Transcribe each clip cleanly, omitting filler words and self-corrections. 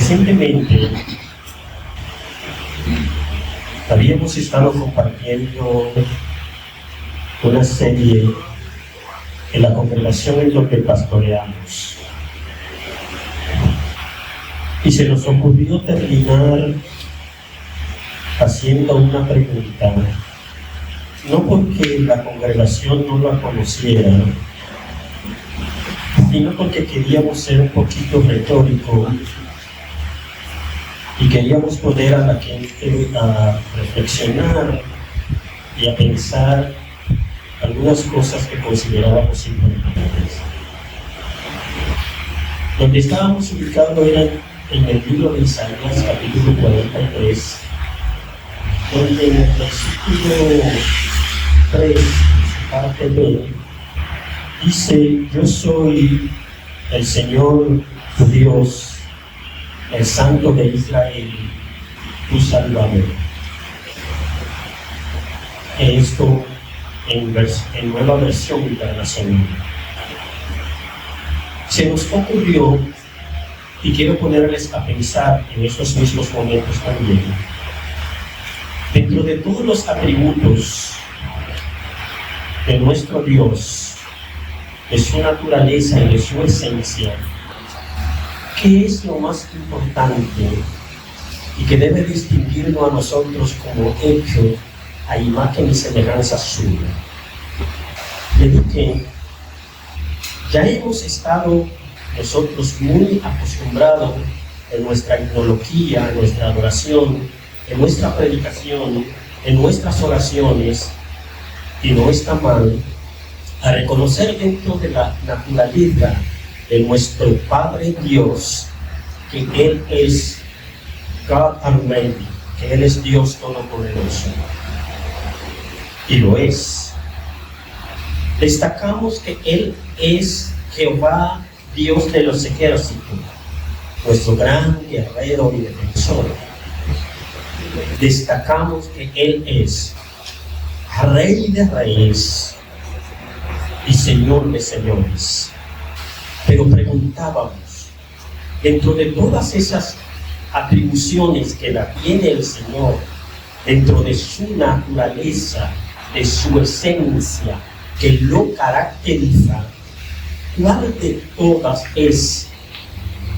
Recientemente habíamos estado compartiendo una serie en la congregación en donde pastoreamos y se nos ocurrió terminar haciendo una pregunta, no porque la congregación no la conociera, sino porque queríamos ser un poquito retórico y queríamos poner a la gente a reflexionar y a pensar algunas cosas que considerábamos importantes. Donde estábamos ubicados era en el libro de Isaías, capítulo 43, donde en el versículo 3, parte B, dice: yo soy el Señor tu Dios, el Santo de Israel, tu Salvador. Esto en Nueva Versión Internacional. Se nos ocurrió, y quiero ponerles a pensar en estos mismos momentos también, dentro de todos los atributos de nuestro Dios, de su naturaleza y de su esencia, ¿qué es lo más importante y que debe distinguirnos a nosotros como hecho a imagen y semejanza suya? Le dije, ya hemos estado nosotros muy acostumbrados en nuestra etnología, en nuestra adoración, en nuestra predicación, en nuestras oraciones, y no está mal, a reconocer dentro de la naturaleza de nuestro Padre Dios que Él es God Almighty, que Él es Dios Todopoderoso. Y lo es. Destacamos que Él es Jehová, Dios de los ejércitos, nuestro gran guerrero y defensor. Destacamos que Él es Rey de reyes y Señor de señores. Pero preguntábamos, dentro de todas esas atribuciones que la tiene el Señor, dentro de su naturaleza, de su esencia, que lo caracteriza, ¿cuál de todas es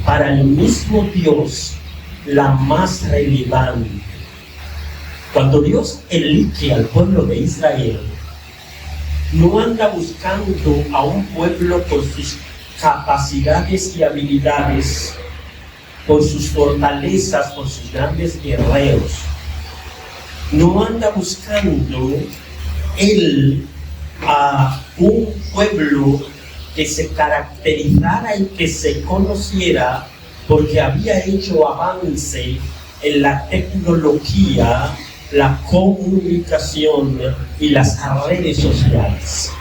para el mismo Dios la más relevante? Cuando Dios elige al pueblo de Israel, no anda buscando a un pueblo por sus capacidades y habilidades, por sus fortalezas, por sus grandes guerreros. No anda buscando Él a un pueblo que se caracterizara y que se conociera porque había hecho avance en la tecnología, la comunicación y las redes sociales.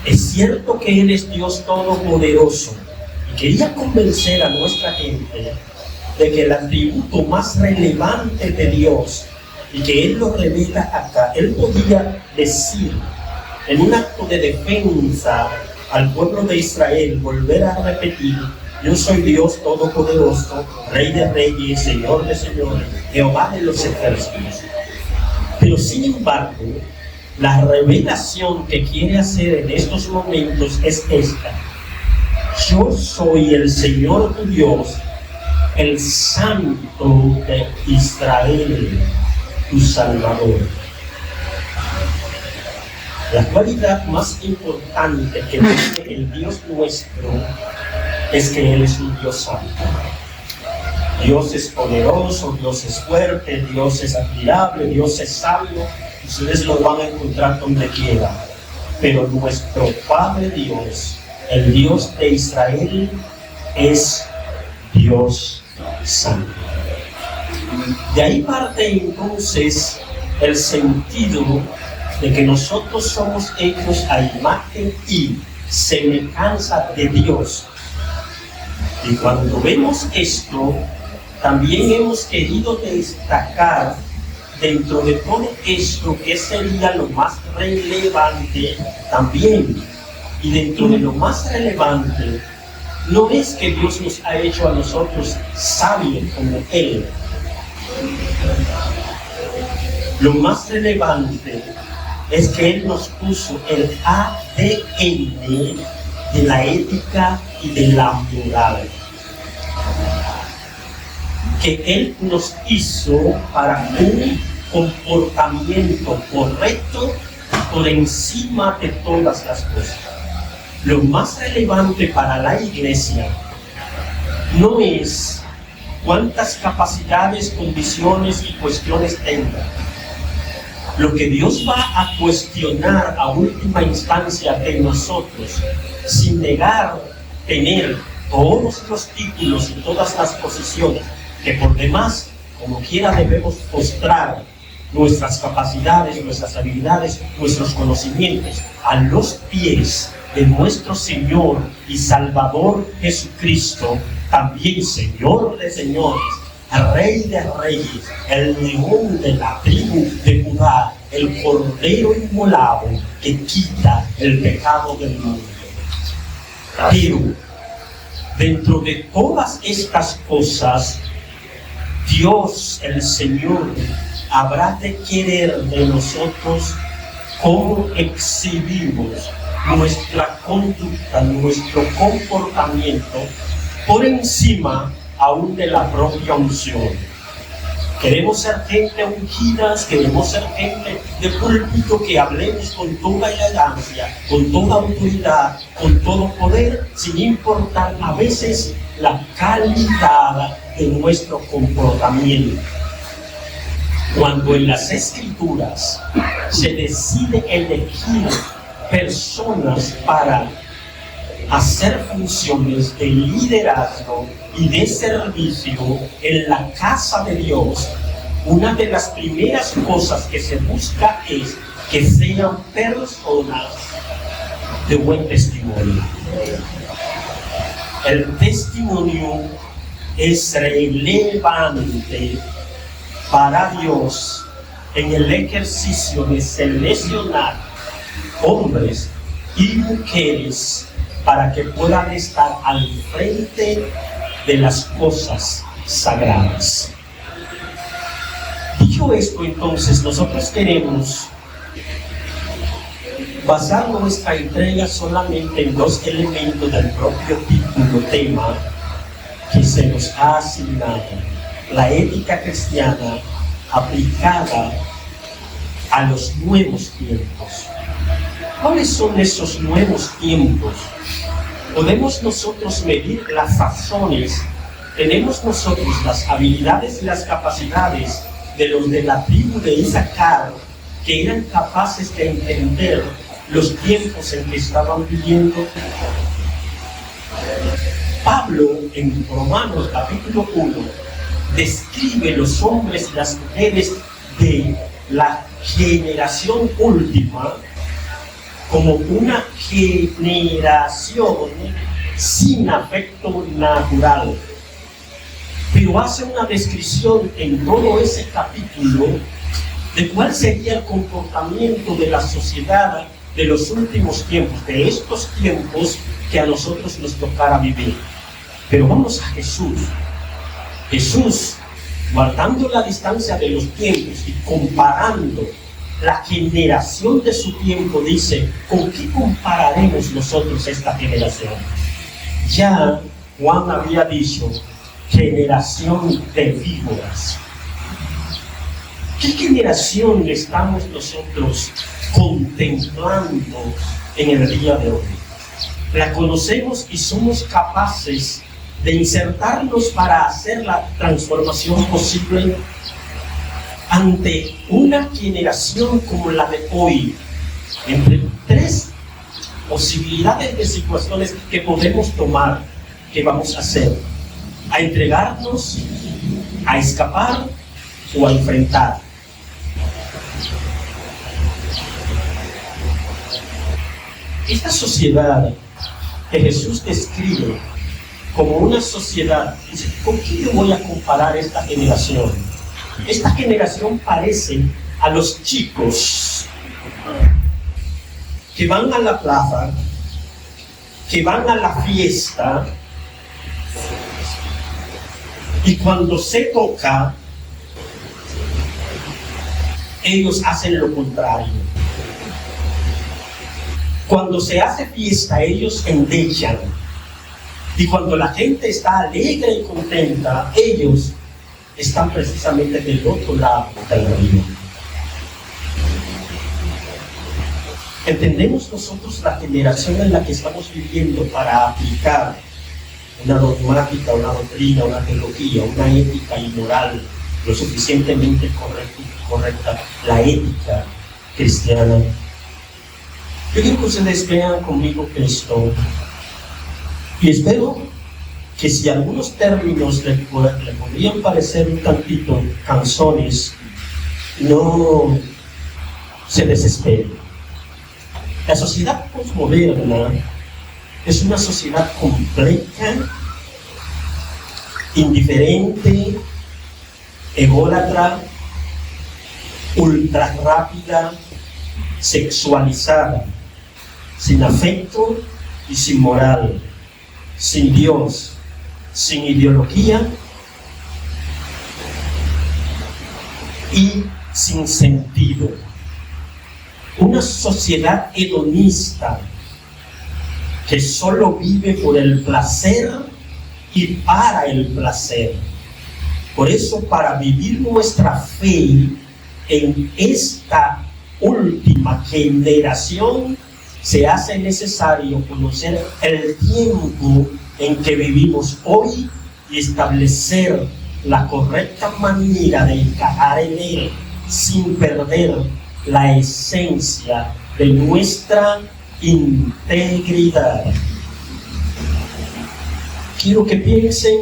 Es cierto que Él es Dios Todopoderoso y quería convencer a nuestra gente de que el atributo más relevante de Dios, y que Él lo revela acá, Él podía decir en un acto de defensa al pueblo de Israel, volver a repetir: yo soy Dios Todopoderoso, Rey de reyes, Señor de señores, Jehová de los ejércitos. Pero sin embargo, la revelación que quiere hacer en estos momentos es esta: yo soy el Señor tu Dios, el Santo de Israel, tu Salvador. La cualidad más importante que tiene el Dios nuestro es que Él es un Dios santo. Dios es poderoso, Dios es fuerte, Dios es admirable, Dios es sabio. Ustedes lo van a encontrar donde quiera. Pero nuestro Padre Dios, el Dios de Israel, es Dios santo. De ahí parte entonces el sentido de que nosotros somos hechos a imagen y semejanza de Dios. Y cuando vemos esto, también hemos querido destacar dentro de todo esto que sería lo más relevante también. Y dentro de lo más relevante, No es que Dios nos ha hecho a nosotros sabios como Él. Lo más relevante es que Él nos puso el ADN de la ética y de la moral. Que Él nos hizo para un comportamiento correcto por encima de todas las cosas. Lo más relevante para la iglesia no es cuántas capacidades, condiciones y cuestiones tenga. Lo que Dios va a cuestionar a última instancia de nosotros, sin negar tener todos los títulos y todas las posiciones, que por demás, como quiera, debemos postrar nuestras capacidades, nuestras habilidades, nuestros conocimientos a los pies de nuestro Señor y Salvador Jesucristo, también Señor de señores, Rey de reyes, el león de la tribu de Judá, el cordero inmolado que quita el pecado del mundo. Pero dentro de todas estas cosas, Dios, el Señor, habrá de querer de nosotros cómo exhibimos nuestra conducta, nuestro comportamiento por encima aún de la propia unción. Queremos ser gente ungidas, queremos ser gente de púlpito, que hablemos con toda elegancia, con toda autoridad, con todo poder, sin importar a veces la calidad de nuestro comportamiento. Cuando en las Escrituras se decide elegir personas para hacer funciones de liderazgo y de servicio en la casa de Dios, una de las primeras cosas que se busca es que sean personas de buen testimonio. El testimonio es relevante para Dios en el ejercicio de seleccionar hombres y mujeres para que puedan estar al frente de las cosas sagradas. Dicho esto, entonces, nosotros queremos basar nuestra entrega solamente en dos elementos del propio título, tema que se nos ha asignado: la ética cristiana aplicada a los nuevos tiempos. ¿Cuáles son esos nuevos tiempos? Podemos nosotros medir las razones, tenemos nosotros las habilidades y las capacidades de los de la tribu de Isaacar, que eran capaces de entender los tiempos en que estaban viviendo. Pablo, en Romanos capítulo 1, describe los hombres y las mujeres de la generación última como una generación sin afecto natural. Pero hace una descripción en todo ese capítulo de cuál sería el comportamiento de la sociedad de los últimos tiempos, de estos tiempos que a nosotros nos tocará vivir. Pero vamos a Jesús. Jesús, guardando la distancia de los tiempos y comparando la generación de su tiempo, dice: ¿con qué compararemos nosotros esta generación? Ya Juan había dicho: generación de víboras. ¿Qué generación estamos nosotros contemplando en el día de hoy? La conocemos y somos capaces de insertarnos para hacer la transformación posible. Ante una generación como la de hoy, entre tres posibilidades de situaciones que podemos tomar, ¿qué vamos a hacer? ¿A entregarnos, a escapar o a enfrentar? Esta sociedad que Jesús describe como una sociedad, dice: ¿con qué yo voy a comparar esta generación? Esta generación parece a los chicos que van a la plaza, que van a la fiesta Y cuando se toca, ellos hacen lo contrario. Cuando se hace fiesta, ellos endechan. Y cuando la gente está alegre y contenta, ellos están precisamente del otro lado del río. ¿Entendemos nosotros la generación en la que estamos viviendo para aplicar una dogmática, una doctrina, una teología, una ética y moral lo suficientemente correcta, la ética cristiana? Yo quiero que ustedes vean conmigo esto, y espero que si algunos términos le podrían parecer un tantito canzones, no se desesperen. La sociedad posmoderna es una sociedad compleja, indiferente, ególatra, ultra rápida, sexualizada, sin afecto y sin moral, sin Dios, sin ideología y sin sentido. Una sociedad hedonista que solo vive por el placer y para el placer. Por eso, para vivir nuestra fe en esta última generación, se hace necesario conocer el tiempo en que vivimos hoy y establecer la correcta manera de encajar en él sin perder la esencia de nuestra integridad. Quiero que piensen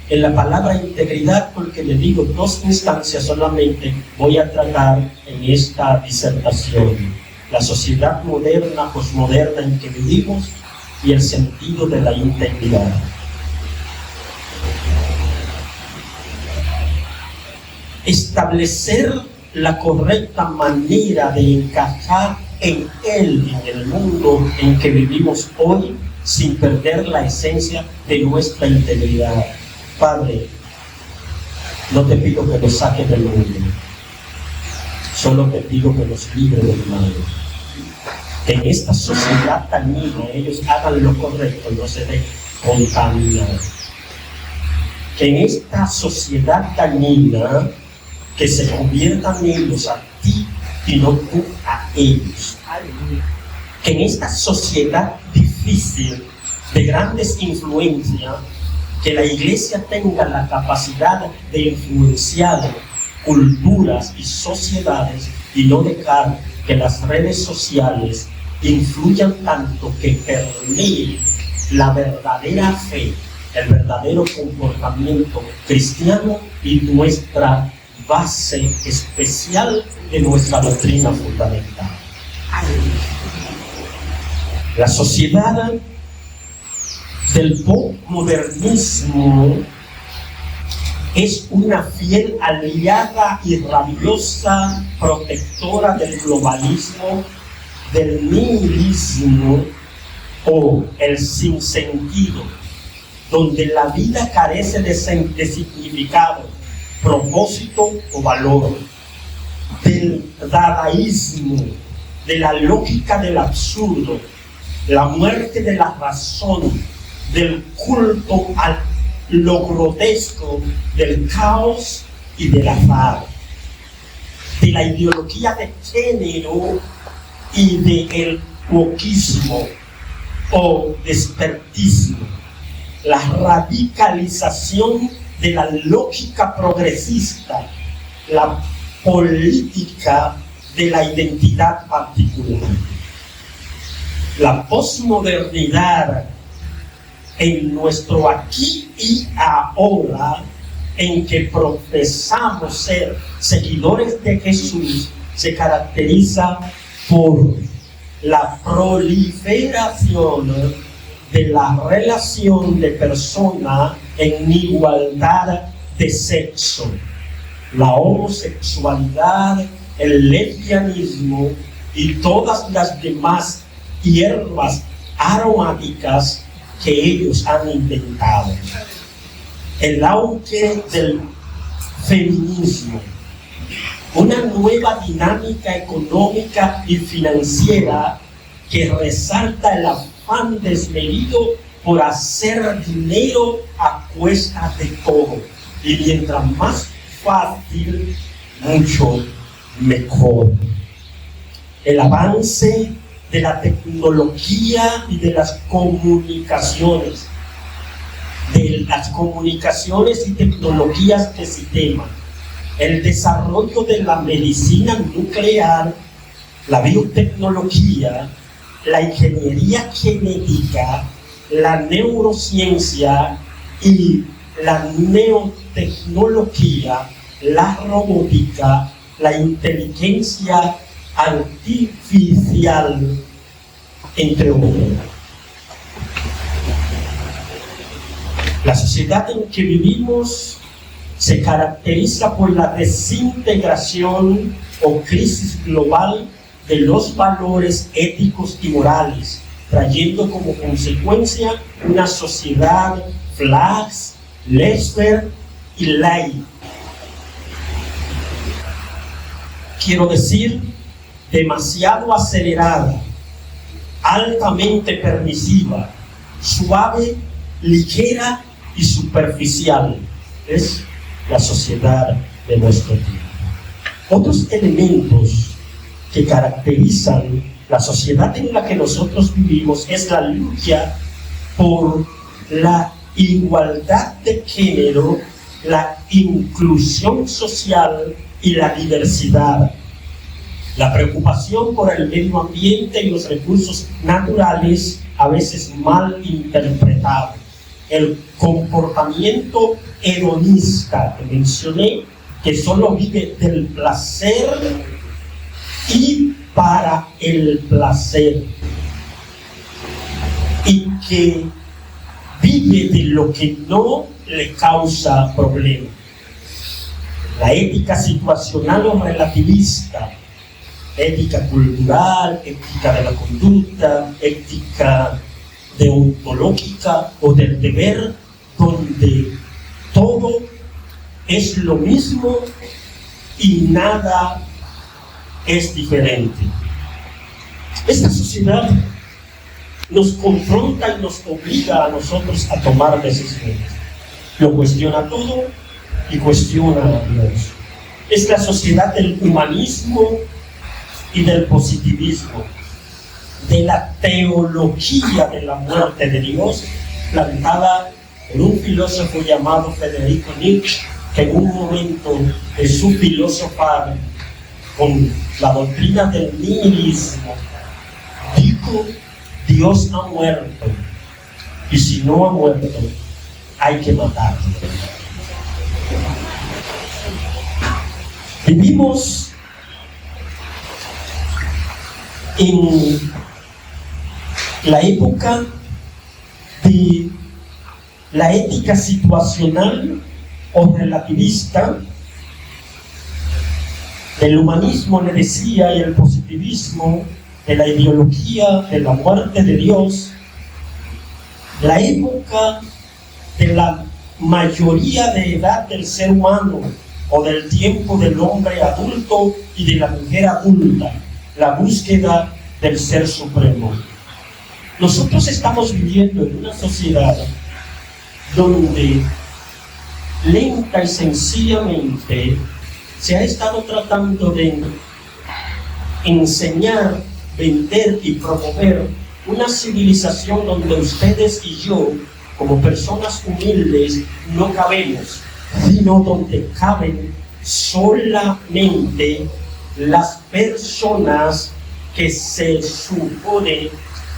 en la palabra integridad, porque le digo, 2 instancias solamente voy a tratar en esta disertación: la sociedad moderna, posmoderna en que vivimos y el sentido de la integridad. Establecer la correcta manera de encajar en él, en el mundo en que vivimos hoy, sin perder la esencia de nuestra integridad. Padre, no te pido que nos saques del mundo, solo te pido que nos libre del mal. Que en esta sociedad dañina ellos hagan lo correcto y no se dejen contaminar. Que en esta sociedad dañina, que se conviertan ellos a ti y no tú a ellos. Que en esta sociedad difícil, de grandes influencias, que la iglesia tenga la capacidad de influenciar culturas y sociedades y no dejar que las redes sociales influyan tanto que permeen la verdadera fe, el verdadero comportamiento cristiano y nuestra base especial de nuestra doctrina fundamental. La sociedad del postmodernismo es una fiel aliada y rabiosa protectora del globalismo, del nihilismo o el sinsentido, donde la vida carece de significado, propósito o valor, del dadaísmo, de la lógica del absurdo, la muerte de la razón, del culto a lo grotesco, del caos y del azar, de la ideología de género y del wokismo o despertismo, la radicalización de la lógica progresista, la política de la identidad particular. La posmodernidad en nuestro aquí y ahora, en que profesamos ser seguidores de Jesús, se caracteriza por la proliferación de la relación de persona en igualdad de sexo, la homosexualidad, el lesbianismo y todas las demás hierbas aromáticas que ellos han inventado. el auge del feminismo, una nueva dinámica económica y financiera que resalta el afán desmedido por hacer dinero a cuesta de todo. Y mientras más fácil, mucho mejor. El avance de la tecnología y de las comunicaciones, y tecnologías de sistema, el desarrollo de la medicina nuclear, la biotecnología, la ingeniería genética, la neurociencia y la neotecnología, la robótica, la inteligencia artificial, entre otros. La sociedad en que vivimos se caracteriza por la desintegración o crisis global de los valores éticos y morales, trayendo como consecuencia una sociedad flax, laissez-faire y light. Quiero decir, demasiado acelerada, altamente permisiva, suave, ligera y superficial. Es la sociedad de nuestro tiempo. Otros elementos que caracterizan la sociedad en la que nosotros vivimos es la lucha por la igualdad de género, la inclusión social y la diversidad. La preocupación por el medio ambiente y los recursos naturales, a veces mal interpretado. El comportamiento hedonista que mencioné, que solo vive del placer y para el placer, y que vive de lo que no le causa problema. La ética situacional o relativista, ética cultural, ética de la conducta, ética deontológica o del deber, donde todo es lo mismo y nada es diferente. Esta sociedad nos confronta y nos obliga a nosotros a tomar decisiones. Lo cuestiona todo y cuestiona a Dios. Es la sociedad del humanismo y del positivismo, de la teología de la muerte de Dios, plantada por un filósofo llamado Federico Nietzsche, que en un momento de su filosofar con la doctrina del nihilismo dijo: Dios ha muerto, y si no ha muerto, hay que matarlo. Vivimos en la época de la ética situacional o relativista, del humanismo, le decía, y el positivismo, de la ideología de la muerte de Dios, la época de la mayoría de edad del ser humano o del tiempo del hombre adulto y de la mujer adulta, la búsqueda del ser supremo. Nosotros estamos viviendo en una sociedad donde lenta y sencillamente se ha estado tratando de enseñar, vender y promover una civilización donde ustedes y yo, como personas humildes, no cabemos, sino donde caben solamente las personas que se supone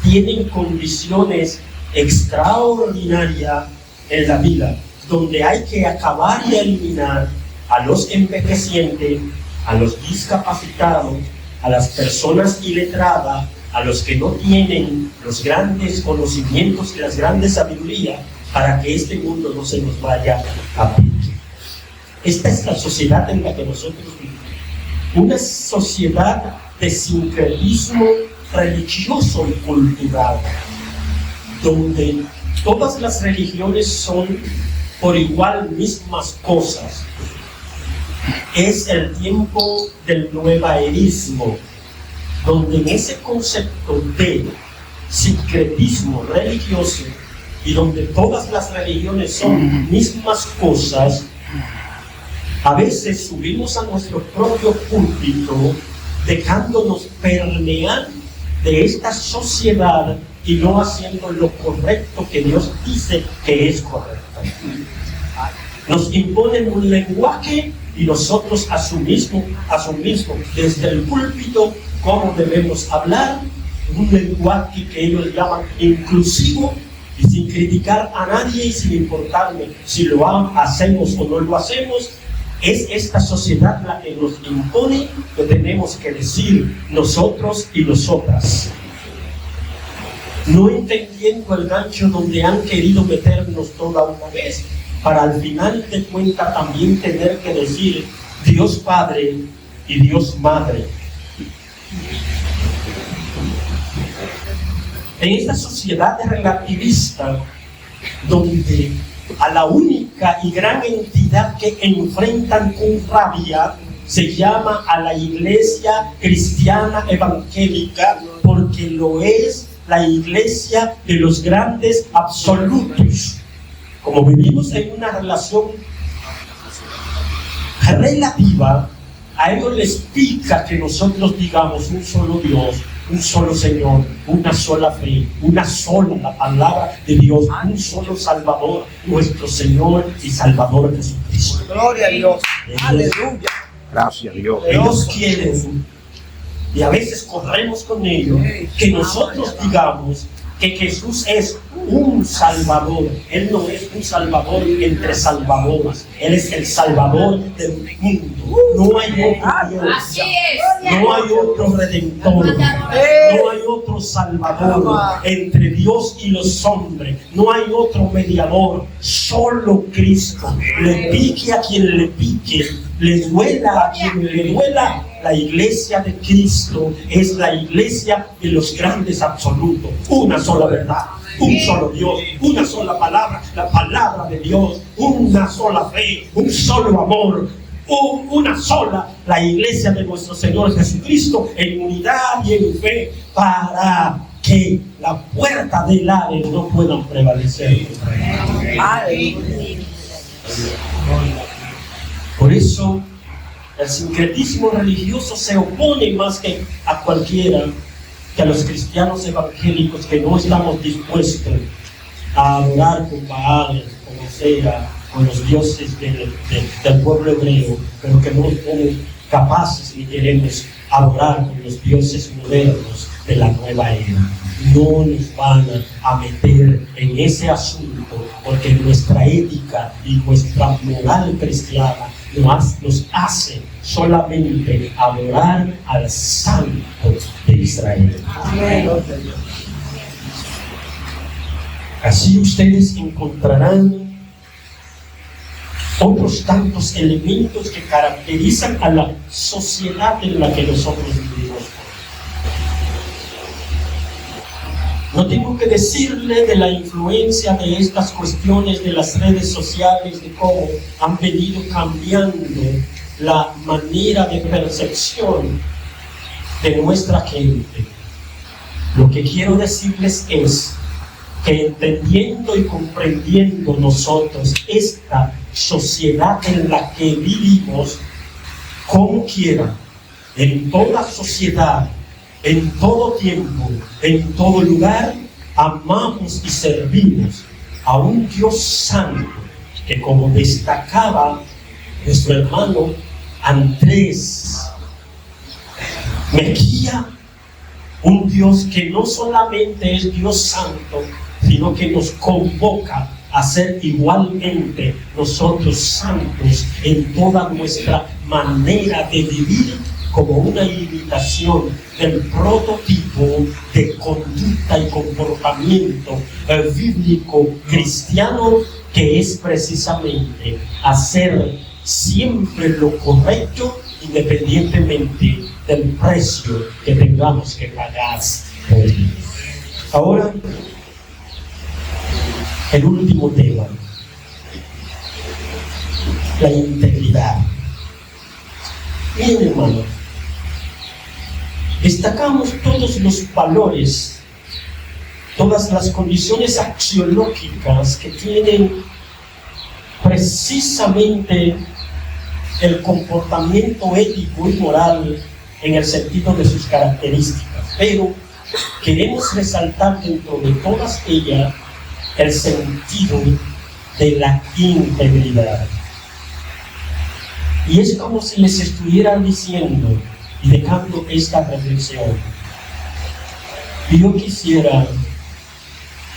tienen condiciones extraordinarias en la vida, donde hay que acabar y eliminar a los envejecientes, a los discapacitados, a las personas iletradas, a los que no tienen los grandes conocimientos y las grandes sabidurías, para que este mundo no se nos vaya a pique. Esta es la sociedad en la que nosotros vivimos. Una sociedad de sincretismo religioso y cultural, donde todas las religiones son por igual mismas cosas. Es el tiempo del nuevaerismo, donde en ese concepto de sincretismo religioso y donde todas las religiones son mismas cosas, a veces subimos a nuestro propio púlpito dejándonos permear de esta sociedad y no haciendo lo correcto que Dios dice que es correcto. Nos imponen un lenguaje y nosotros asumimos desde el púlpito cómo debemos hablar, un lenguaje que ellos llaman inclusivo, y sin criticar a nadie y sin importarme si lo hacemos o no lo hacemos. Es esta sociedad la que nos impone que tenemos que decir nosotros y nosotras, no entendiendo el gancho donde han querido meternos toda una vez, para al final de cuentas también tener que decir Dios Padre y Dios Madre. En esta sociedad relativista, donde a la única y gran entidad que enfrentan con rabia se llama a la iglesia cristiana evangélica, porque lo es la iglesia de los grandes absolutos. Como vivimos en una relación relativa, a ellos les pica que nosotros digamos un solo Dios, un solo Señor, una sola fe, una sola palabra de Dios, un solo Salvador, nuestro Señor y Salvador Jesucristo. Gloria a Dios. Aleluya. Gracias a Dios. Ellos quieren, y a veces corremos con ellos, que nosotros digamos que Jesús es un Salvador. Él no es un Salvador entre salvadores, Él es el Salvador del mundo. No hay otro Dios, no hay otro Redentor, no hay otro Salvador entre Dios y los hombres, no hay otro mediador, solo Cristo. Le pique a quien le pique, le duela a quien le duela. La iglesia de Cristo es la iglesia de los grandes absolutos. Una sola verdad, un solo Dios, una sola palabra, la palabra de Dios, una sola fe, un solo amor, una sola, la iglesia de nuestro Señor Jesucristo, en unidad y en fe, para que la puerta del Hades no pueda prevalecer. Por eso el sincretismo religioso se opone más que a cualquiera, que a los cristianos evangélicos que no estamos dispuestos a adorar con Baal, con Acera, con los dioses del pueblo hebreo, pero que no somos capaces ni queremos adorar con los dioses modernos de la nueva era. No nos van a meter en ese asunto, porque nuestra ética y nuestra moral cristiana nos hace solamente adorar al Santo de Israel. Así ustedes encontrarán otros tantos elementos que caracterizan a la sociedad en la que nosotros vivimos. No tengo que decirle de la influencia de estas cuestiones de las redes sociales, de cómo han venido cambiando la manera de percepción de nuestra gente. Lo que quiero decirles es que entendiendo y comprendiendo nosotros esta sociedad en la que vivimos, como quiera, en toda sociedad, en todo tiempo, en todo lugar, amamos y servimos a un Dios santo, que como destacaba nuestro hermano Andrés Mejía, un Dios que no solamente es Dios santo, sino que nos convoca a ser igualmente nosotros santos en toda nuestra manera de vivir, como una imitación del prototipo de conducta y comportamiento bíblico cristiano, que es precisamente hacer siempre lo correcto, independientemente del precio que tengamos que pagar por él. Ahora, el último tema. la integridad. Miren, hermano, destacamos todos los valores, todas las condiciones axiológicas que tienen precisamente el comportamiento ético y moral en el sentido de sus características, pero queremos resaltar dentro de todas ellas el sentido de la integridad. Y es como si les estuviera diciendo y dejando esta reflexión. Yo quisiera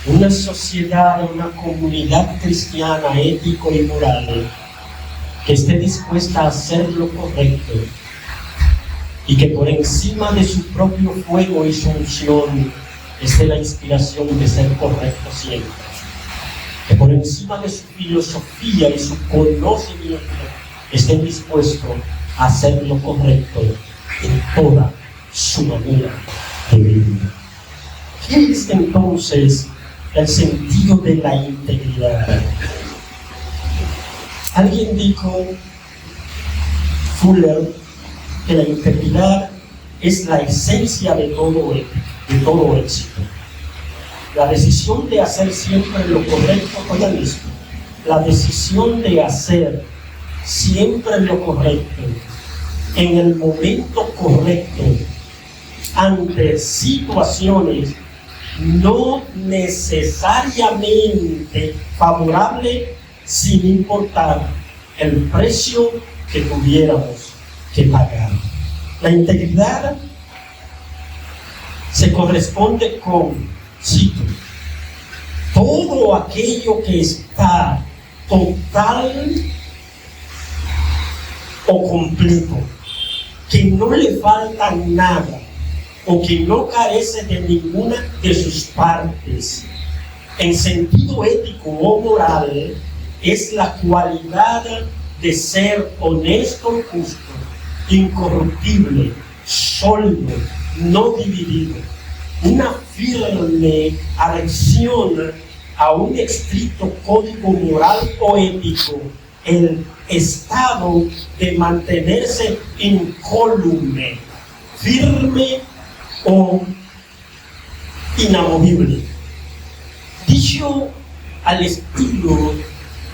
una sociedad, una comunidad cristiana, ético y moral, que esté dispuesta a hacer lo correcto y que por encima de su propio fuego y su unción esté la inspiración de ser correcto siempre. Que por encima de su filosofía y su conocimiento estén dispuestos a hacer lo correcto en toda su manera de vivir. ¿Qué es entonces el sentido de la integridad? Alguien dijo, Fuller, que la integridad es la esencia de todo éxito. La decisión de hacer siempre lo correcto, oigan esto, la decisión de hacer siempre lo correcto, en el momento correcto, ante situaciones no necesariamente favorables, sin importar el precio que tuviéramos que pagar. La integridad se corresponde con, cito, todo aquello que está total o completo, que no le falta nada o que no carece de ninguna de sus partes, en sentido ético o moral, es la cualidad de ser honesto, justo, incorruptible, sólido, no dividido, una firme adhesión a un estricto código moral o ético, el estado de mantenerse incólume, firme o inamovible. Dicho al estilo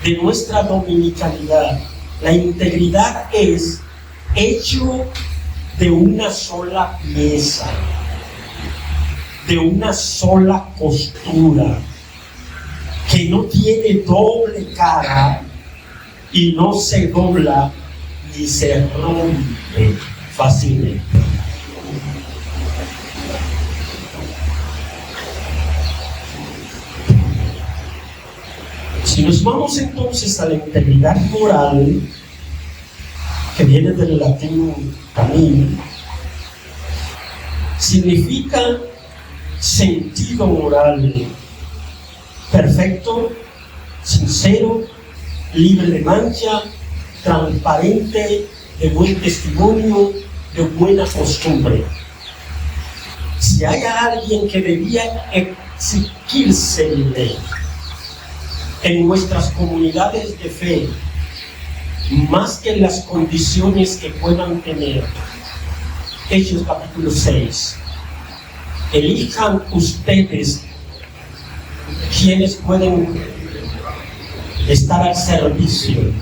de nuestra dominicalidad, la integridad es hecho de una sola pieza, de una sola costura, que no tiene doble cara y no se dobla ni se rompe fácilmente. Si nos vamos entonces a la integridad moral, que viene del latín también, significa sentido moral perfecto, sincero, libre de mancha, transparente, de buen testimonio, de buena costumbre. Si hay alguien que debía exigirse en nuestras comunidades de fe, más que las condiciones que puedan tener, Hechos capítulo 6, elijan ustedes quienes pueden estar al servicio.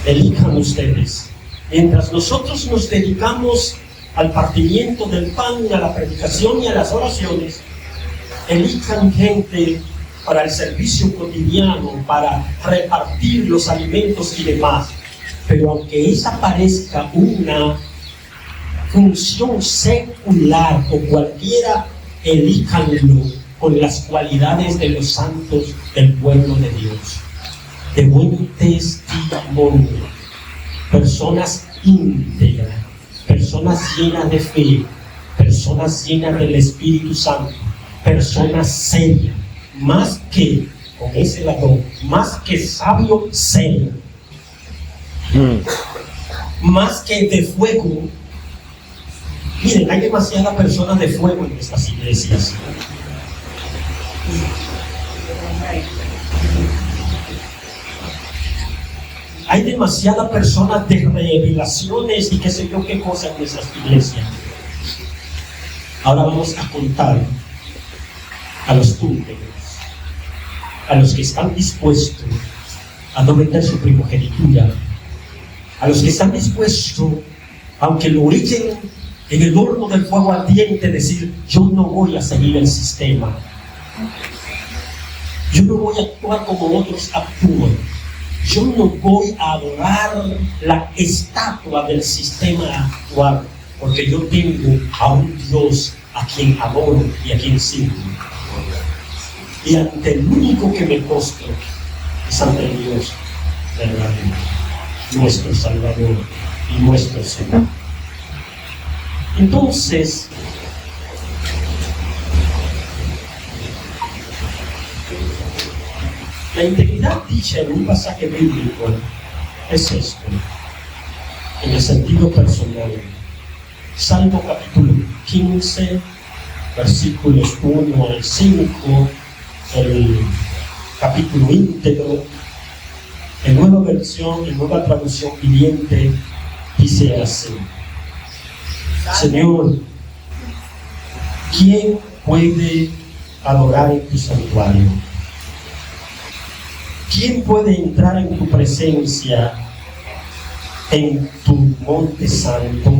Elijan ustedes. Mientras nosotros nos dedicamos al partimiento del pan, a la predicación y a las oraciones, elijan gente para el servicio cotidiano, para repartir los alimentos y demás. Pero aunque esa parezca una función secular o cualquiera, elíjanlo con las cualidades de los santos del pueblo de Dios, de buen testimonio, personas íntegras, personas llenas de fe, personas llenas del Espíritu Santo, personas serias, más que, con ese lado, más que sabio, serio, más que de fuego. Miren, hay demasiadas personas de fuego en estas iglesias. Hay demasiadas personas de revelaciones y qué sé yo qué cosas en esas iglesias. Ahora vamos a contar a los íntegros, a los que están dispuestos a no vender su primogenitura, a los que están dispuestos, aunque lo echen en el horno del fuego ardiente, decir: yo no voy a seguir el sistema, yo no voy a actuar como otros actúan, yo no voy a adorar la estatua del sistema actual, porque yo tengo a un Dios a quien adoro y a quien sirvo. Y ante el único que me postro es ante el Dios verdadero, nuestro Salvador y nuestro Señor. Entonces, la integridad dicha en un pasaje bíblico es esto, en el sentido personal. Salmo capítulo 15, versículos 1 al 5, el capítulo íntegro, en nueva traducción viviente, dice así: Señor, ¿quién puede adorar en tu santuario? ¿Quién puede entrar en tu presencia, en tu monte santo?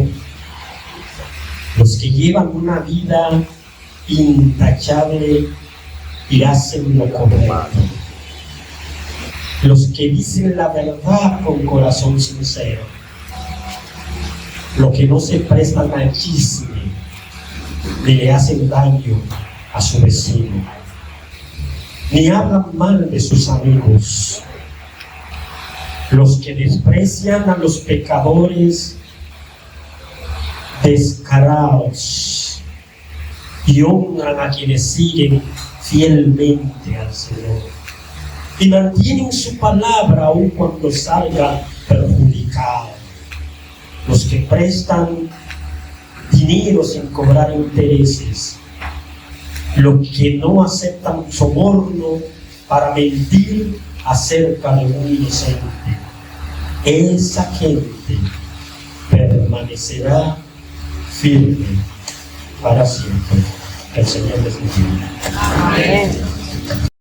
Los que llevan una vida intachable y hacen lo correcto. Los que dicen la verdad con corazón sincero. Los que no se prestan al chisme ni le hacen daño a su vecino, ni hablan mal de sus amigos. Los que desprecian a los pecadores descarados y honran a quienes siguen fielmente al Señor y mantienen su palabra aun cuando salga perjudicado. Los que prestan dinero sin cobrar intereses, los que no aceptan soborno para mentir acerca de un inocente. Esa gente permanecerá firme para siempre. Que el Señor les bendiga. Amén.